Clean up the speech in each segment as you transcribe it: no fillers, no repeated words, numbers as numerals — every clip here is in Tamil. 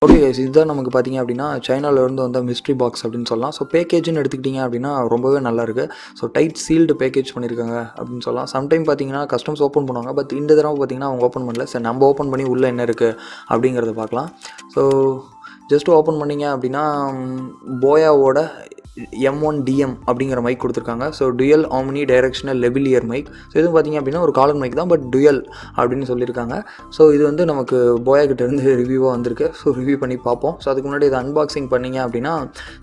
ஓகே கைஸ், இதுதான் நமக்கு பார்த்தீங்க அப்படின்னா சைனாவிலேருந்து வந்த மிஸ்ட்ரி பாக்ஸ் அப்படின்னு சொல்லலாம். ஸோ பேக்கேஜ்னு எடுத்துக்கிட்டிங்க அப்படின்னா ரொம்பவே நல்லாயிருக்கு. ஸோ டைட் சீல்டு பேக்கேஜ் பண்ணியிருக்காங்க அப்படின்னு சொல்லலாம். சம்டைம் பார்த்தீங்கன்னா கஸ்டம்ஸ் ஓப்பன் பண்ணுவாங்க. பட் இந்த தடவை பார்த்தீங்கன்னா அவங்க ஓப்பன் பண்ணல. சரி, நம்ம ஓப்பன் பண்ணி உள்ளே என்ன இருக்குது அப்படிங்கிறத பார்க்கலாம். ஸோ ஜஸ்ட் ஓப்பன் பண்ணிங்க அப்படின்னா போயாவோட M1DM அப்படிங்கிற மைக் கொடுத்துருக்காங்க. ஸோ டுயல் ஆம்னி டைரெக்ஷனல் லெபிலியர் மைக். ஸோ இது பார்த்திங்க அப்படின்னா ஒரு காலன் மைக் தான், பட் டுயல் அப்படின்னு சொல்லியிருக்காங்க. ஸோ இது வந்து நமக்கு போயா கிட்டேருந்து ரிவ்யூவாக வந்திருக்கு. ஸோ ரிவ்யூ பண்ணி பார்ப்போம். ஸோ அதுக்கு முன்னாடி இதை அன்பாக்சிங் பண்ணிங்க அப்படின்னா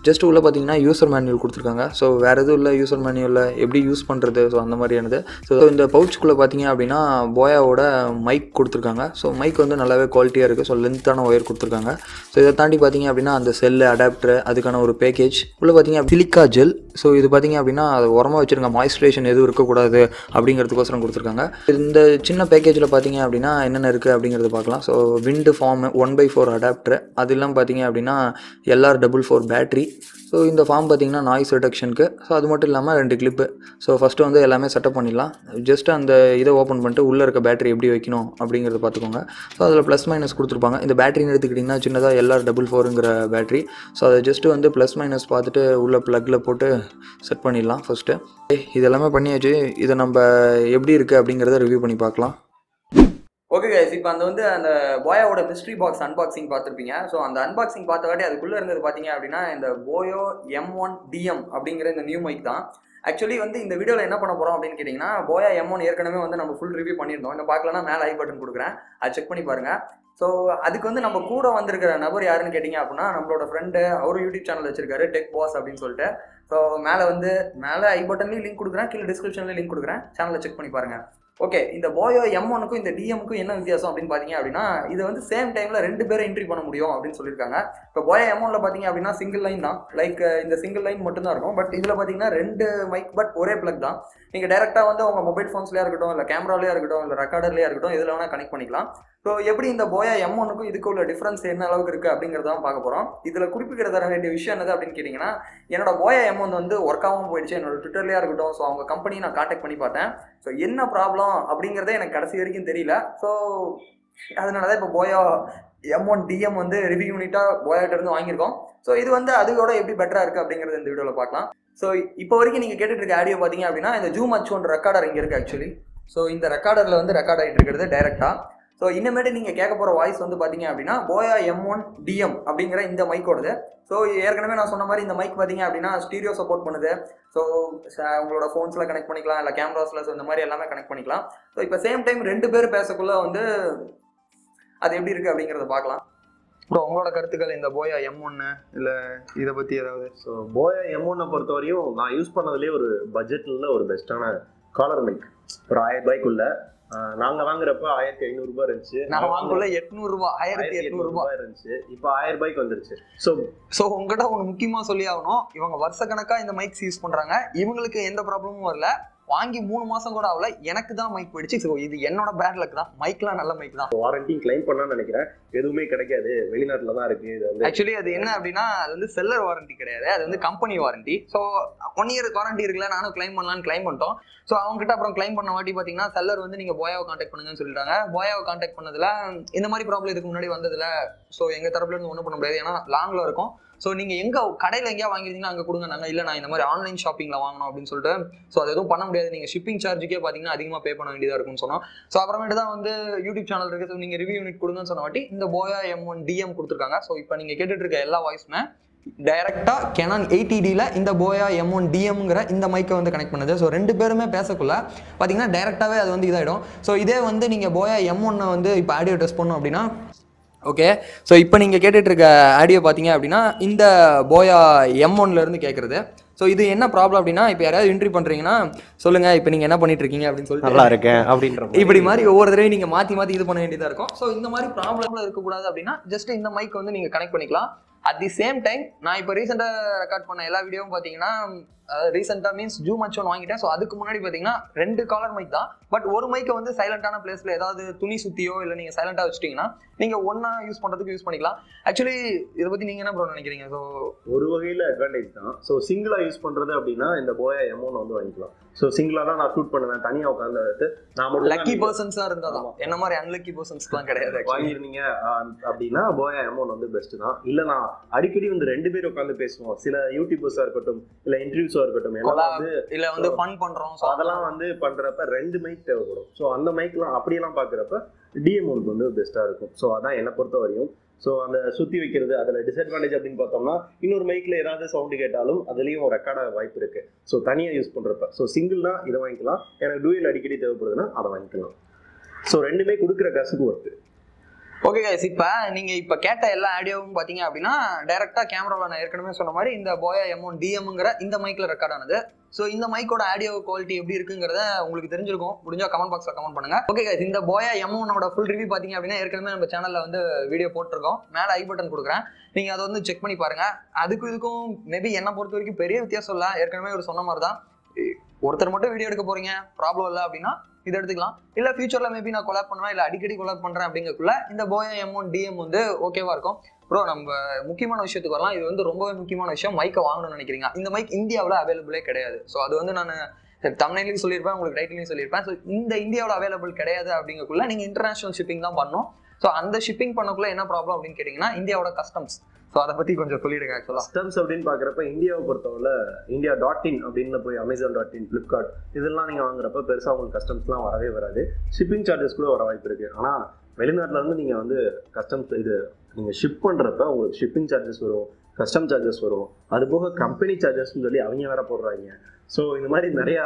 ஜஸ்ட் உள்ளே பார்த்தீங்கன்னா யூசர் மேனுவல் கொடுத்துருக்காங்க. ஸோ வேறு எதுவும் இல்லை, யூசர் மேனுவலில் எப்படி யூஸ் பண்ணுறது, ஸோ அந்த மாதிரியானது. ஸோ இந்த பவுச்சுக்குள்ளே பார்த்தீங்க அப்படின்னா போயாவோட மைக் கொடுத்துருக்காங்க. ஸோ மைக் வந்து நல்லாவே குவாலிட்டியாக இருக்குது. ஸோ லென்த்தான ஒயர் கொடுத்துருக்காங்க. ஸோ இதை தாண்டி பார்த்தீங்க அப்படின்னா அந்த செல்லு அடாப்டர் அதுக்கான ஒரு பேக்கேஜ் உள்ளே பார்த்தீங்க சிலிக்கா ஜெல். ஸோ இது பார்த்தீங்க அப்படின்னா அதை உரமாக வச்சுருங்க, மாய்ஸ்சரைசேஷன் எதுவும் இருக்கக்கூடாது அப்படிங்கிறதுக்கோசரம் கொடுத்துருக்காங்க. இந்த சின்ன பேக்கேஜில் பார்த்தீங்க அப்படின்னா என்னென்ன இருக்குது அப்படிங்கிறத பார்க்கலாம். ஸோ விண்டு ஃபார்ம் 1/4 அடாப்டர், அது இல்லாமல் பார்த்தீங்க அப்படின்னா LR44 பேட்ரி. ஸோ இந்த ஃபார்ம் பார்த்தீங்கன்னா நாய்ஸ் ரிடக்ஷனுக்கு. ஸோ அது மட்டும் இல்லாமல் 2 கிளிப்பு. ஸோ ஃபஸ்ட்டு வந்து எல்லாமே செட்டப் பண்ணிடலாம். ஜஸ்ட் அந்த இதை ஓப்பன் பண்ணிட்டு உள்ளே இருக்க பேட்டரி எப்படி வைக்கணும் அப்படிங்கிறத பார்த்துக்கோங்க. ஸோ அதில் ப்ளஸ் மைனஸ் கொடுத்துருப்பாங்க. இந்த பேட்டரின்னு எடுத்துக்கிட்டிங்கன்னா சின்னதாக LR44ங்கிற பேட்டரி. ஸோ அதை ஜஸ்ட்டு வந்து ப்ளஸ் மைனஸ் பார்த்துட்டு உள்ளே ப்ளக்கில் போட்டு செட் பண்ணிடலாம். ஃபஸ்ட்டு இது எல்லாமே பண்ணியாச்சு. இதை நம்ம எப்படி இருக்குது அப்படிங்கிறத ரிவ்யூ பண்ணி பார்க்கலாம். ஓகே கைஸ், இப்போ அந்த போயாவோட மிஸ்ட்ரி பாக்ஸ் அன்பாக்சிங் பார்த்துருப்பீங்க. ஸோ அந்த அன்பாக்சிங் பார்த்தவாட்டி அதுக்குள்ளே இருந்தது பார்த்தீங்க அப்படின்னா இந்த போயோ M1DM அப்படிங்கிற இந்த நியூ மைக் தான். ஆக்சுவலி இந்த வீடியோவில் என்ன பண்ண போகிறோம் அப்படின்னு கேட்டிங்கன்னா, போயா M1 ஏற்கனவே நம்ம ஃபுல் ரிவ்யூ பண்ணியிருந்தோம். இந்த பார்க்கலன்னா மேலே ஐ பட்டன் கொடுக்குறேன், அதை செக் பண்ணி பாருங்கள். ஸோ அதுக்கு நம்ம கூட வந்திருக்கிற நபர் யாருன்னு கேட்டிங்க அப்படின்னா நம்மளோட ஃப்ரெண்டு. அவரும் யூடியூப் சேனல் வச்சிருக்காரு, டெக் பாஸ் அப்படின்னு சொல்லிட்டு. ஸோ மேலே ஐ பட்டன்லேயும் லிங்க் கொடுக்குறேன், கீழே டிஸ்கிரிப்ஷன்லேயும் லிங்க் கொடுக்குறேன், சேனலை செக் பண்ணி பாருங்கள். ஓகே, இந்த போயோ M1க்கும் இந்த DMக்கும் என்ன வித்தியாசம் அப்படின்னு பார்த்தீங்க அப்படின்னா இது சேம் டைமில் 2 பேரை என்ட்ரி பண்ண முடியும் அப்படின்னு சொல்லியிருக்காங்க. இப்போ போயோ M1ல பார்த்தீங்க அப்படின்னா சிங்கிள் லைன் தான், லைக் இந்த சிங்கிள் லைன் மட்டும்தான் இருக்கும். பட் இதில் பார்த்தீங்கன்னா 2 மைக், பட் ஒரே பிளக் தான். நீங்கள் டேரெக்டாக உங்கள் மொபைல் ஃபோன்ஸ்லேயே இருக்கட்டும், இல்லை கேமராலேயே இருக்கட்டும், இல்லை ரெக்கார்டர்லேயே இருக்கட்டும், இதில் வேணால் கனெக்ட் பண்ணிக்கலாம். ஸோ எப்படி இந்த போயா M1க்கும் இதுக்கு உள்ள டிஃப்ரென்ஸ் என்ன அளவுக்கு இருக்குது அப்படிங்கிறதான் பார்க்க போகிறோம். இதில் குறிப்பிட தர வேண்டிய விஷயம் என்னது அப்படின்னு கேட்டிங்கன்னா, என்னோட போயா M1 ஒர்க் ஆகாமல் போயிடுச்சு. என்னோட ட்விட்டர்லேயே இருக்கட்டும், ஸோ அவங்க கம்பெனி நான் கான்டாக்ட் பண்ணி பார்த்தேன். ஸோ என்ன ப்ராப்ளம் அப்படிங்கிறதே எனக்கு கடைசி வரைக்கும் தெரியல. ஸோ அதனால தான் இப்போ போயா M1DM ரிவ்யூ யூனிட்டாக போயாட்டிருந்து வாங்கியிருக்கோம். ஸோ இது அதோட எப்படி பெட்டராக இருக்குது அப்படிங்கிறது இந்த வீடியோவில் பார்க்கலாம். ஸோ இப்போ வரைக்கும் நீங்கள் கேட்டுட்டு இருக்க ஆடியோ பார்த்தீங்க அப்படின்னா இந்த ஜூம் H1 ரெக்கார்டர் இங்கே இருக்குது ஆக்சுவலி. ஸோ இந்த ரெக்கார்டரில் ரெக்கார்ட் ஆகிட்டு இருக்கிறது டைரெக்டாக. ஸோ இன்னமேட்டு நீங்கள் கேட்க போகிற வாய்ஸ் பார்த்தீங்க அப்படின்னா போயா M1DM அப்படிங்கிற இந்த மைக்கோடது. ஸோ ஏற்கனவே நான் சொன்ன மாதிரி இந்த மைக் பார்த்தீங்க அப்படின்னா ஸ்டீரியோ சப்போர்ட் பண்ணுது. ஸோ உங்களோட ஃபோன்ஸில் கனெக்ட் பண்ணிக்கலாம், இல்லை கேமராஸில், ஸோ இந்த மாதிரி எல்லாமே கனெக்ட் பண்ணிக்கலாம். ஸோ இப்போ சேம் டைம் 2 பேர் பேசக்குள்ளே அது எப்படி இருக்குது அப்படிங்கிறத பார்க்கலாம். ப்ரோ, உங்களோட கருத்துக்கள் இந்த போயா M1 இல்லை இதை பற்றி ஏதாவது? ஸோ போயா M1 பொறுத்த வரையும் நான் யூஸ் பண்ணதுலேயே ஒரு பட்ஜெட்டில் ஒரு பெஸ்ட்டான காலர் மைக். ஒரு 1000 ரூபாய்க்குள்ள நாங்கள் வாங்குறப்ப 1500 ரூபாய் இருந்துச்சு. நான் வாங்கக்குள்ள 800 ரூபாய், 1800 ரூபாய் இருந்துச்சு. இப்போ 1000 ரூபாய்க்கு வந்துருச்சு. ஸோ உங்ககிட்ட ஒன்று முக்கியமாக சொல்லி ஆகணும், இவங்க வருஷக்கணக்காக இந்த மைக்ஸ் யூஸ் பண்ணுறாங்க. இவங்களுக்கு எந்த ப்ராப்ளமும் வரல. வாங்கி 3 மாசம் கூட ஆகல, எனக்கு தான் மைக் போயிடுச்சு. ஸோ இது என்னோட பேட் லக் தான். மைக்லாம் நல்ல மைக் தான். வாரண்டி கிளைம் பண்ணான்னு நினைக்கிறேன், எதுவுமே கிடைக்காது, வெளிநாட்டில் தான் இருக்கு. இது ஆக்சுவலி அது என்ன அப்படின்னா அது செல்லர் வாரண்டி கிடையாது, அது company warranty. So 1 year warranty இருக்குல்ல, நானும் கிளைம் பண்ணலான்னு கிளைம் பண்ணிட்டோம். ஸோ அவங்ககிட்ட அப்புறம் கிளைம் பண்ண வாட்டி பார்த்தீங்கன்னா செல்லர் நீங்கள் போயாவை கான்டாக்ட் பண்ணுங்கன்னு சொல்லிட்டாங்க. போயாவை கான்டாக்ட் பண்ணதில் இந்த மாதிரி ப்ராப்ளம் இதுக்கு முன்னாடி வந்ததில்ல. ஸோ எங்கள் தரப்புலேருந்து ஒன்றும் பண்ண முடியாது, ஏன்னா லாங்கில் இருக்கும். ஸோ நீங்கள் எங்கே கடையில் எங்கேயா வாங்கியிருந்தீங்கன்னா அங்கே கொடுங்க. நாங்கள் இல்லை, நான் இந்த மாதிரி ஆன்லைன் ஷாப்பிங்கில் வாங்கணும் அப்படின்னு சொல்லிட்டு. ஸோ அது எதுவும் பண்ண முடியாது. நீங்கள் ஷிப்பிங் சார்ஜுக்கே பார்த்தீங்கன்னா அதிகமாக பே பண்ண வேண்டியதாக இருக்குன்னு சொன்னோம். ஸோ அப்புறமேட்டு தான் யூடியூப் சேனல் இருக்குது. ஸோ நீங்கள் ரிவ்யூ யூனிட் கொடுங்கன்னு சொன்ன வாட்டி இந்த போயா M1DM கொடுத்துருக்காங்க. ஸோ இப்போ நீங்கள் கேட்டுட்டு இருக்க எல்லா வாய்ஸுமே டைரெக்டாக Canon 80Dல இந்த போயா M1DMங்கிற இந்த மைக்கை கனெக்ட் பண்ணுது. ஸோ 2 பேருமே பேசக்குள்ள பார்த்தீங்கன்னா டைரெக்டாகவே அது இதாகிடும். ஸோ இதே நீங்கள் போயா M1 இப்போ ஆடியோ டெஸ்ட் பண்ணோம் அப்படின்னா ஓகே. ஸோ இப்போ நீங்கள் கேட்டுட்டு இருக்க ஆடியோ பார்த்தீங்க அப்படின்னா இந்த போயா M1லேருந்து கேட்குறது. ஸோ இது என்ன ப்ராப்ளம் அப்படின்னா, இப்போ யாராவது என்ட்ரி பண்ணுறீங்கன்னா சொல்லுங்கள், இப்போ நீங்கள் என்ன பண்ணிட்டு இருக்கீங்க அப்படின்னு சொல்லிட்டு நல்லா இருக்கேன் அப்படின்ற இப்படி மாதிரி ஒவ்வொரு தடவையும் நீங்கள் மாற்றி இது பண்ண வேண்டியதாக இருக்கும். ஸோ இந்த மாதிரி ப்ராப்ளம்லாம் இருக்கக்கூடாது அப்படின்னா ஜஸ்ட் இந்த மைக் நீங்கள் கனெக்ட் பண்ணிக்கலாம். அட் தி சேம் டைம் நான் இப்போ ரீசெண்டாக ரெக்கார்ட் பண்ண எல்லா வீடியோவும் பார்த்தீங்கன்னா ரீசெண்டாக மீன்ஸ் ஜூம் ஒன் வாங்கிட்டேன். ஸோ அதுக்கு முன்னாடி பார்த்தீங்கன்னா 2 காலர் மைக் தான். பட் ஒரு மைக்கை வந்து சைலண்டான பிளேஸில் ஏதாவது துணி சுற்றியோ இல்லை நீங்கள் சைலண்டாக வச்சுட்டிங்கன்னா நீங்கள் ஒன்றா யூஸ் பண்ணுறதுக்கு யூஸ் பண்ணிக்கலாம். ஆக்சுவலி இதை பற்றி நீங்கள் என்ன ப்ரோ நினைக்கிறீங்க? ஸோ ஒரு வகையில் அட்வான்டேஜ் தான். ஸோ சிங்கிளாக யூஸ் பண்ணுறது அப்படின்னா இந்த போயா M1 வந்து வாங்கிக்கலாம். ஸோ சிங்கிளாக தான் நான் ஷூட் பண்ணுவேன், தனியாக உட்காந்து. நான் மட்டும் லக்கி பர்சன்ஸாக இருந்தால் தான், என்ன மாதிரி அன்லக்கி பர்சன்ஸ்லாம் கிடையாது. வாங்கிருந்தீங்க அப்படின்னா போயா M1 வந்து பெஸ்ட் தான். இல்லை நான் அடிக்கடி வந்து 2 பேர் உட்காந்து பேசுவோம், சில யூடியூபர்ஸாக இருக்கட்டும் இல்லை இன்டர்வியூஸாக இருக்கட்டும், இல்லை வந்து ஃபன் பண்ணுறோம், ஸோ அதெல்லாம் வந்து பண்ணுறப்ப 2 மைக் தேவைப்படும். ஸோ அந்த மைக்லாம் அப்படியெல்லாம் பார்க்குறப்ப DM1 வந்து பெஸ்ட்டாக இருக்கும். ஸோ அதான் என்னை பொறுத்த வரையும். ஸோ அந்த சுற்றி வைக்கிறது அதில் டிஸ்அட்வான்டேஜ் அப்படின்னு பார்த்தோம்னா இன்னொரு மைக்கில் ஏதாவது சவுண்டு கேட்டாலும் அதுலேயும் ரெக்கார்ட வாய்ப்பு இருக்குது. ஸோ தனியாக யூஸ் பண்ணுறப்ப ஸோ சிங்கிள்னா இதை வாங்கிக்கலாம், எனக்கு டூயல் அடிக்கடி தேவைப்படுதுன்னா அதை வாங்கிக்கலாம். ஸோ ரெண்டுமே கொடுக்குற காசுக்கு ஒர்த்து. ஓகே கைஸ், இப்போ கேட்ட எல்லா ஆடியோவும் பார்த்தீங்க அப்படின்னா டைரெக்டாக கேமராவில் நான் ஏற்கனவே சொன்ன மாதிரி இந்த போயா M1 DMங்கிற இந்த மைக்கில் ரெக்கார்ட் ஆனது. ஸோ இந்த மைக்கோட ஆடியோ குவாலிட்டி எப்படி இருக்குங்கிறத உங்களுக்கு தெரிஞ்சிருக்கும். முடிஞ்சால் கமெண்ட் பாக்ஸில் கமெண்ட் பண்ணுங்க. ஓகே கைஸ், இந்த போயா M1ஓட ஃபுல் ரிவ்யூ பார்த்தீங்க அப்படின்னா ஏற்கனவே நம்ம சேனலில் வந்து வீடியோ போட்டிருக்கோம். மேலே ஐ பட்டன் கொடுக்குறேன், நீங்கள் அதை வந்து செக் பண்ணி பாருங்க. அதுக்கும் இதுக்கும் மேபி என்னை பொறுத்த வரைக்கும் பெரிய வித்தியாசம் இல்லை. ஏற்கனவே ஒரு சொன்ன மாதிரி தான், ஒருத்தர் மட்டும் வீடியோ எடுக்க போறீங்க, ப்ராப்ளம் இல்லை அப்படின்னா இதை எடுத்துக்கலாம். இல்லை ஃபியூச்சரில் மேபி நான் கொலாப் பண்ணுவேன், இல்லை அடிக்கடி கொலாப் பண்ணுறேன் அப்படிங்கக்குள்ள இந்த போயா M1 DM வந்து ஓகேவா இருக்கும். ப்ரோ நம்ம முக்கியமான விஷயத்துக்கு வரலாம். இது வந்து ரொம்பவே முக்கியமான விஷயம். மைக்கை வாங்கணும்னு நினைக்கிறீங்க, இந்த மைக் இந்தியாவில் அவைலபிளே கிடையாது. ஸோ அது வந்து நான் தம்ப்நெயிலையும் சொல்லியிருப்பேன், உங்களுக்கு டைட்டிலையும் சொல்லியிருப்பேன். ஸோ இந்த இந்தியாவில் அவைலபிள் கிடையாது அப்படிங்கக்குள்ள நீங்கள் இன்டர்நேஷனல் ஷிப்பிங் தான் பண்ணணும். ஸோ அந்த ஷிப்பிங் பண்ணக்குள்ள என்ன ப்ராப்ளம் அப்படின்னு கேட்டிங்கன்னா இந்தியாவோட கஸ்டம்ஸ். ஸோ அதை பற்றி கொஞ்சம் சொல்லிடுங்க. ஆக்சுவலாக கஸ்டம்ஸ் அப்படின்னு பார்க்குறப்ப இந்தியாவை பொறுத்தவரை India.in அப்படின்னு போய் Amazon.in, Flipkart இதெல்லாம் நீங்கள் வாங்குறப்ப பெருசாக உங்களுக்கு கஸ்டம்ஸ்லாம் வரவே வராது. ஷிப்பிங் சார்ஜஸ் கூட வர வாய்ப்பு இருக்குது. ஆனால் வெளிநாட்டில் வந்து நீங்கள் வந்து கஸ்டம்ஸ் இது நீங்கள் ஷிப் பண்ணுறப்ப உங்களுக்கு ஷிப்பிங் சார்ஜஸ் வரும், கஸ்டம் சார்ஜஸ் வரும், அது போக கம்பெனி சார்ஜஸ்ன்னு சொல்லி அவங்க வேற போடுறாங்க. ஸோ இந்த மாதிரி நிறையா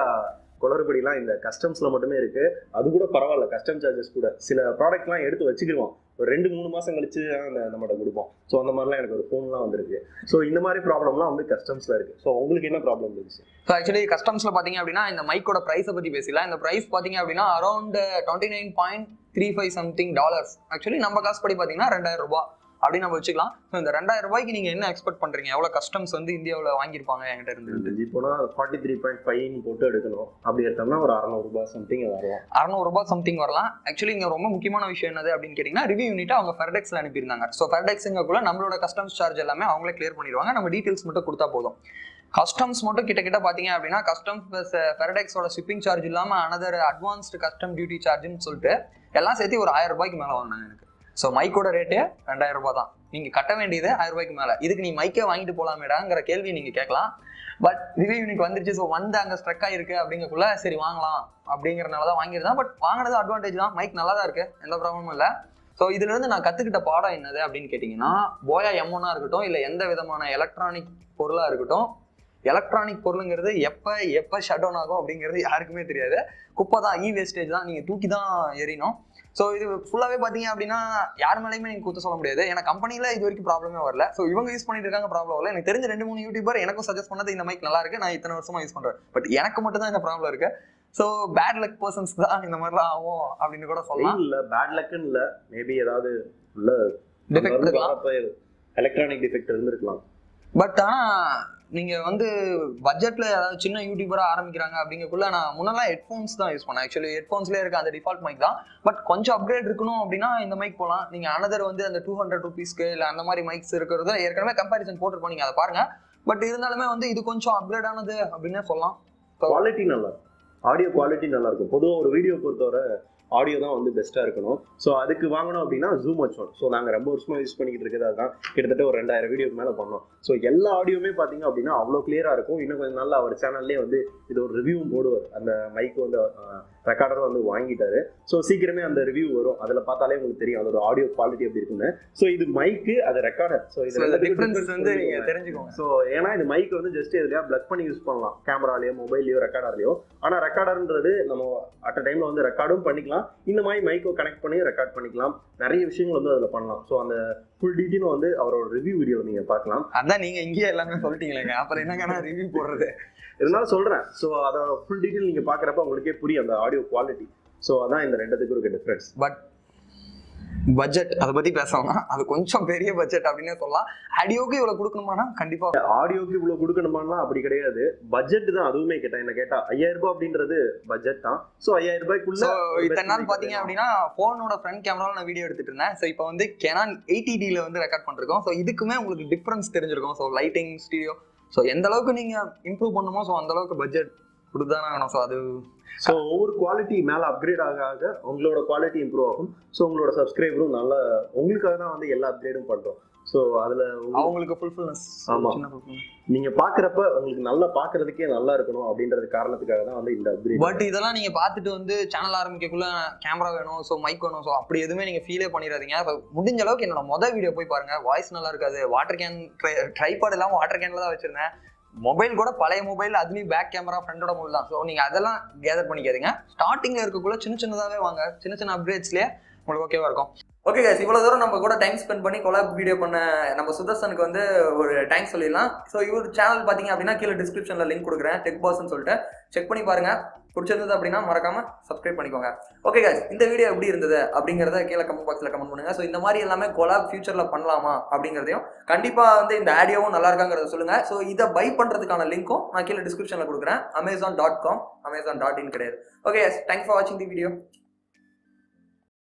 குளறுபடிலாம் இந்த கஸ்டம்ஸில் மட்டுமே இருக்குது. அது கூட பரவாயில்ல, கஸ்டம் சார்ஜஸ் கூட சில ப்ராடக்ட்லாம் எடுத்து வச்சுக்கிடுவோம், ஒரு 2-3 மாதம் கழிச்சு நம்மகிட்ட கொடுப்போம். ஸோ அந்த மாதிரிலாம் எனக்கு ஒரு ஃபோன்லாம் வந்திருக்கு. ஸோ இந்த மாதிரி ப்ராப்ளம்லாம் வந்து கஸ்டம்ஸில் இருக்குது. ஸோ உங்களுக்கு என்ன ப்ராப்ளம் இருந்துச்சு? ஸோ ஆக்சுவலி கஸ்டம்ஸில் பார்த்தீங்க அப்படின்னா இந்த மைக்கோட ப்ரைஸை பற்றி பேசலாம். இந்த ப்ரைஸ் பார்த்தீங்க அப்படின்னா அரௌண்ட் $29.35 சம்திங். ஆக்சுவலி நம்ம காசு படி பார்த்தீங்கன்னா 2000 ரூபாய் அப்படின்னு நம்ம வச்சுக்கலாம். ஸோ இந்த 2000 ரூபாய்க்கு நீங்கள் என்ன எக்ஸ்பெக்ட் பண்ணுறீங்க? எவ்வளோ கஸ்டம்ஸ் வந்து இந்தியாவில் வாங்கியிருப்பாங்க என்கிட்ட இருந்து? இப்போனா 43.5 போட்டு எடுக்கணும். அப்படி எடுத்தோம்னா ஒரு 600 ரூபாய் சம்திங் வரலாம். 600 ரூபாய் சம்திங் வரலாம். ஆக்சுவலி இங்கே ரொம்ப முக்கியமான விஷயம் என்னது அப்படின்னு கேட்டிங்கன்னா ரிவ்யூ யூனிட்டை அவங்க ஃபெர்டெக்ஸில் அனுப்பியிருந்தாங்க. ஸோ ஃபெர்டெக்ஸுங்கக்குள்ள நம்மளோட கஸ்டம்ஸ் சார்ஜ் எல்லாமே அவங்களே கிளியர் பண்ணிடுவாங்க. நம்ம டீட்டெயில்ஸ் மட்டும் கொடுத்தா போதும். கஸ்டம்ஸ் மட்டும் கிட்ட பார்த்தீங்க அப்படின்னா கஸ்டம்ஸ் ப்ளஸ் ஃபெர்டெக்ஸோட ஷிப்பிங் சார்ஜ் இல்லாமல் அனதர் அட்வான்ஸ்டு கஸ்டம் டியூட்டி சார்ஜ்னு சொல்லிட்டு எல்லாம் சேர்த்து ஒரு 1000 ரூபாய்க்கு மேலே வாங்கினாங்க எனக்கு. ஸோ மைக்கோட ரேட்டே 2000 ரூபாய் தான். நீங்கள் கட்ட வேண்டியது 1000 ரூபாய்க்கு மேலே. இதுக்கு நீ மைக்கே வாங்கிட்டு போகலாமேடாங்கிற கேள்வி நீங்கள் கேட்கலாம். பட் ரிவ்யூ யூனிட் வந்துருச்சு, ஸோ வந்து அங்கே ஸ்ட்ரக் ஆகிருக்கு அப்படிங்கக்குள்ள சரி வாங்கலாம் அப்படிங்கிறனால தான் வாங்கியிருந்தேன். பட் வாங்கினது அட்வான்டேஜ் தான், மைக் நல்லா தான் இருக்குது, எந்த ப்ராப்ளமும் இல்லை. ஸோ இதுலேருந்து நான் கற்றுக்கிட்ட பாடம் என்னது அப்படின்னு கேட்டிங்கன்னா போயா M1 இருக்கட்டும் இல்லை எந்த விதமான எலக்ட்ரானிக் பொருளாக இருக்கட்டும், எலக்ட்ரானிக் பொருளுங்கிறது எப்போ ஷட் டவுன் ஆகும் அப்படிங்கிறது யாருக்குமே தெரியாது. குப்பை தான், வேஸ்டேஜ் தான், நீங்கள் தூக்கி தான் எறியணும். ஸோ இது ஃபுல்லாகவே பார்த்தீங்க அப்படின்னா யார் மேலேயுமே நீங்கள் குத்த சொல்ல முடியாது. ஏன்னா கம்பெனியில் இது வரைக்கும் ப்ராப்ளமே வரல. ஸோ இவங்க யூஸ் பண்ணிட்டு இருக்காங்க, ப்ராப்ளம் வரல. எனக்கு தெரிஞ்ச 2-3 யூடியூபர் எனக்கும் சஜஸ்ட் பண்ணது இந்த மைக் நல்லா இருக்கு, நான் இத்தனை வருஷமா யூஸ் பண்ணுறேன். பட் எனக்கு மட்டும் தான் இந்த ப்ராப்ளம் இருக்கு. ஸோ பேட் லக் பர்சன்ஸ் தான் இந்த மாதிரிலாம் ஆகும் அப்படின்னு கூட சொல்லலாம். இல்லை பேட் லக்குன்னு இல்லை, மேபி ஏதாவது உள்ள டிஃபெக்ட் இருக்கலாம், எலக்ட்ரானிக் டிஃபெக்ட் இருந்திருக்கலாம். பட் ஆனால் நீங்கள் வந்து பட்ஜெட்டில் ஏதாவது சின்ன யூடியூபராக ஆரம்பிக்கிறாங்க அப்படிங்கக்குள்ள நான் முன்னெல்லாம் ஹெட்ஃபோன்ஸ் தான் யூஸ் பண்ணேன். ஆக்சுவலி ஹெட்ஃபோன்ஸ்லேயே இருக்க அந்த டிஃபால்ட் மைக் தான். பட் கொஞ்சம் அப்கிரேட் இருக்கணும் அப்படின்னா இந்த மைக் போகலாம். நீங்கள் அனதர் வந்து அந்த 200 ரூபீஸ்க்கு இல்லை அந்த மாதிரி மைக்ஸ் இருக்கிறது ஏற்கனவே கம்பேரிசன் போட்டிருப்போம், நீங்கள் அதை பாருங்கள். பட் இருந்தாலுமே வந்து இது கொஞ்சம் அப்கிரேட் ஆனது அப்படின்னே சொல்லலாம். குவாலிட்டி நல்லா இருக்கும், ஆடியோ குவாலிட்டி நல்லா இருக்கும். பொதுவாக ஒரு வீடியோ பொறுத்தவரை ஆடியோ தான் வந்து பெஸ்ட்டாக இருக்கணும். ஸோ அதுக்கு வாங்கணும் அப்படின்னா ஜூம் ஒன். ஸோ நாங்கள் ரொம்ப வருஷமாக யூஸ் பண்ணிக்கிட்டு இருக்கிறது அதுதான். கிட்டத்தட்ட ஒரு 2000 வீடியோக்கு மேலே பண்ணோம். ஸோ எல்லா ஆடியோவுமே பார்த்தீங்க அப்படின்னா அவ்வளோ கிளியராக இருக்கும். இன்னும் கொஞ்சம் நாள் அவர் சேனல்லே வந்து இது ஒரு ரிவ்யூவும் போடுவார். அந்த மைக் வந்து ரெக்கார்டரும் வந்து வாங்கிட்டாரு. ஸோ சீக்கிரமே அந்த ரிவ்யூ வரும், அதில் பார்த்தாலே உங்களுக்கு தெரியும் அதோட ஆடியோ குவாலிட்டி எப்படி இருக்குன்னு. ஸோ இது மைக்கு, அது ரெக்கார்டர். ஸோ இது டிஃபரன்ஸ் வந்து நீங்கள் தெரிஞ்சுக்கோங்க. ஸோ ஏன்னா இந்த மைக் வந்து ஜஸ்ட் எதுலையா பிளக் பண்ணி யூஸ் பண்ணலாம், கேமராலையோ மொபைல்லையோ ரெக்கார்டர்லையோ. ஆனால் ரெக்கார்டர்ன்றது நம்ம அட் அ டைமில் வந்து ரெக்கார்டும் பண்ணிக்கலாம், இந்த மாதிரி மைக்கோ கனெக்ட் பண்ணி ரெக்கார்ட் பண்ணிக்கலாம், நிறைய விஷயங்கள் வந்து அதில் பண்ணலாம். ஸோ அந்த ஃபுல் டீட்டெயிலும் வந்து அவரோட ரிவ்யூ வீடியோவில் நீங்கள் பார்க்கலாம். அதான் நீங்கள் இங்கேயே எல்லாமே சொல்லிட்டீங்களேங்க, அப்புறம் என்னங்க ரிவ்யூ போடுறது? இருந்தாலும் சொல்கிறேன். ஸோ அதோட ஃபுல் டீட்டெயில் நீங்கள் பார்க்குறப்ப உங்களுக்கே புரியும் அந்த ஆடியோ குவாலிட்டி. ஸோ அதான் இந்த ரெண்டுத்துக்கும் இருக்க டிஃப்ரென்ஸ். பட் பட்ஜெட் அதை பத்தி பேசுவாங்க, அது கொஞ்சம் பெரிய பட்ஜெட் அப்படின்னே சொல்லலாம். ஆடியோக்கு இவ்வளவு கொடுக்கணுமானா கண்டிப்பா ஆடியோக்கு இவ்வளவு கொடுக்கணுமானா அப்படி கிடையாது, பட்ஜெட் தான். அதுவுமே என்ன கேட்டா 5000 ரூபாய் அப்படின்றது பட்ஜெட் தான். ஸோ 5000 ரூபாய்க்குள்ள இத்தனை நாள் பாத்தீங்க அப்படின்னா போனோட ஃப்ரண்ட் கேமரால நான் வீடியோ எடுத்துட்டு இருந்தேன். ஸோ இப்போ வந்து Canon 80D வந்து ரெக்கார்ட் பண்ணிருக்கோம். ஸோ இதுக்குமே உங்களுக்கு டிஃபரன்ஸ் தெரிஞ்சிருக்கும். ஸோ லைட்டிங், ஸ்டீரியோ, ஸோ எந்த அளவுக்கு நீங்க இம்ப்ரூவ் பண்ணுமோ ஸோ அந்த அளவுக்கு பட்ஜெட் கொடுத்தானே ஆகணும். ஸோ அது ஒவ்வொரு குவாலிட்டி மேல அப்கிரேட் ஆக உங்களோட குவாலிட்டி இம்ப்ரூவ் ஆகும். ஸோ உங்களோட சப்ஸ்கிரைபரும் நல்லா உங்களுக்காக தான் வந்து எல்லா அப்கிரேடும் பண்றோம். ஸோ அதுல அவங்களுக்கு ஃபுல்ஃபில்னஸ். ஆமா, நீங்க பாக்குறப்ப உங்களுக்கு நல்லா பாக்குறதுக்கே நல்லா இருக்கணும் அப்படின்றது காரணத்துக்காக தான் வந்து இந்த அப்கிரேட். பட் இதெல்லாம் நீங்க பாத்துட்டு வந்து சேனல் ஆரம்பிக்கக்குள்ள கேமரா வேணும், ஸோ மைக் வேணும், ஸோ அப்படி எதுவுமே நீங்க ஃபீலே பண்ணிடாதீங்க. முடிஞ்ச அளவுக்கு என்னோட மொதல் வீடியோ போய் பாருங்க, வாய்ஸ் நல்லா இருக்காது, வாட்டர் கேன் ட்ரைபாட் இல்லாம வாட்டர் கேன்ல தான் வச்சிருந்தேன். மொபைல் கூட பழைய மொபைல், அதுலயும் பேக் கேமரா ஃப்ரெண்டோட மொபைல் தான். ஸோ நீங்க அதெல்லாம் கேதர் பண்ணிக்காதீங்க. ஸ்டார்டிங்ல இருக்கக்குள்ள சின்னதாவே வாங்க, சின்ன அப்கிரேட்ஸ்லயே உங்களுக்கு ஓகேவா இருக்கும். ஓகே கைஸ், இவ்வளவு தூரம் நம்ம கூட டைம் ஸ்பெண்ட் பண்ணி கொலாப் வீடியோ பண்ண நம்ம சுதர்சனுக்கு வந்து ஒரு தேங்க்ஸ் சொல்லிடலாம். ஸோ இவர் சேனல் பார்த்தீங்க அப்படின்னா கீழே டிஸ்கிரிப்ஷனில் லிங்க் கொடுக்குறேன், டெக் பாஸ்ன்னு சொல்லிட்டு செக் பண்ணி பாருங்க. பிடிச்சிருந்தது அப்படின்னா மறக்காம சப்ஸ்கிரைப் பண்ணிக்கோங்க. ஓகே கைஸ், இந்த வீடியோ எப்படி இருந்தது அப்படிங்கிறத கீழே கமெண்ட் பாக்ஸில் கமெண்ட் பண்ணுங்க. ஸோ இந்த மாதிரி எல்லாமே கொலாப் ஃபியூச்சரில் பண்ணலாமா அப்படிங்கிறதையும் கண்டிப்பாக வந்து இந்த ஆடியோவும் நல்லா இருக்காங்கிறத சொல்லுங்க. ஸோ இதை பை பண்ணுறதுக்கான லிங்க்கும் நான் கீழே டிஸ்கிரிப்ஷனில் கொடுக்குறேன். Amazon.com, Amazon.in கிடையாது. ஓகே கைஸ், தேங்க்ஸ் ஃபார் வாட்சிங் தி வீடியோ.